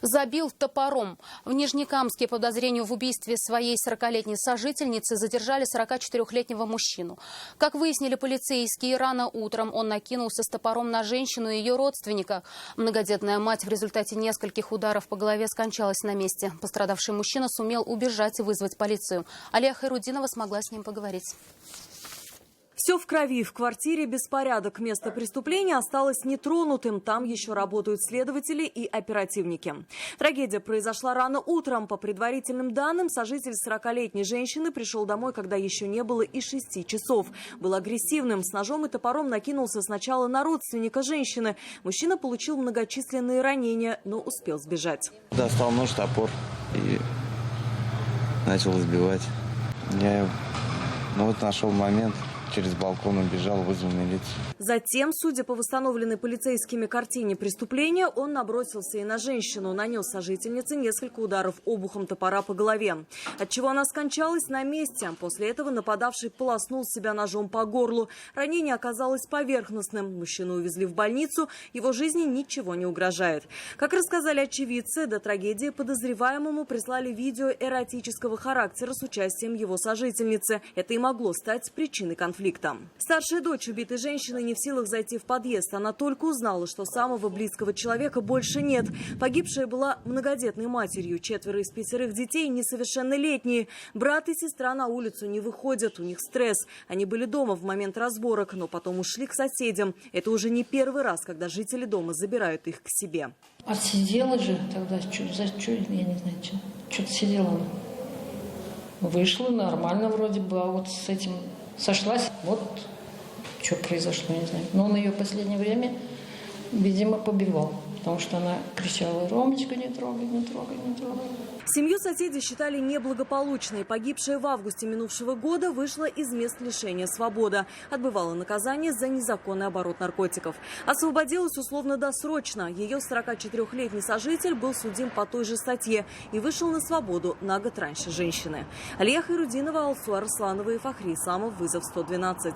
Забил топором. В Нижнекамске по подозрению в убийстве своей 40-летней сожительницы задержали 44-летнего мужчину. Как выяснили полицейские, рано утром он накинулся с топором на женщину и ее родственника. Многодетная мать в результате нескольких ударов по голове скончалась на месте. Пострадавший мужчина сумел убежать и вызвать полицию. Алия Хайрудинова смогла с ним поговорить. Все в крови. В квартире беспорядок. Место преступления осталось нетронутым. Там еще работают следователи и оперативники. Трагедия произошла рано утром. По предварительным данным, сожитель 40-летней женщины пришел домой, когда еще не было и 6 часов. Был агрессивным. С ножом и топором накинулся сначала на родственника женщины. Мужчина получил многочисленные ранения, но успел сбежать. Достал нож, топор и начал избивать. Я нашел момент. Через балкон убежал, вызвал милицию. Затем, судя по восстановленной полицейскими картине преступления, он набросился и на женщину. Нанес сожительнице несколько ударов обухом топора по голове. Отчего она скончалась на месте. После этого нападавший полоснул себя ножом по горлу. Ранение оказалось поверхностным. Мужчину увезли в больницу. Его жизни ничего не угрожает. Как рассказали очевидцы, до трагедии подозреваемому прислали видео эротического характера с участием его сожительницы. Это и могло стать причиной конфликта. Старшая дочь убитой женщины не в силах зайти в подъезд. Она только узнала, что самого близкого человека больше нет. Погибшая была многодетной матерью. 4 из 5 детей несовершеннолетние. Брат и сестра на улицу не выходят. У них стресс. Они были дома в момент разборок, но потом ушли к соседям. Это уже не первый раз, когда жители дома забирают их к себе. Отсидела же тогда, я не знаю, что-то сидела она. Вышла нормально вроде бы, а вот с этим сошлась. Вот что произошло, не знаю. Но он ее в последнее время, видимо, побивал. Потому что она кричала: «Ромочка, не трогай, не трогай, не трогай». Семью соседи считали неблагополучной. Погибшая в августе минувшего года вышла из мест лишения свободы. Отбывала наказание за незаконный оборот наркотиков. Освободилась условно-досрочно. Ее 44-летний сожитель был судим по той же статье и вышел на свободу на год раньше женщины. Алия Хайрудинова, Алсу Арсланова и Фахри Исламов. Вызов 112.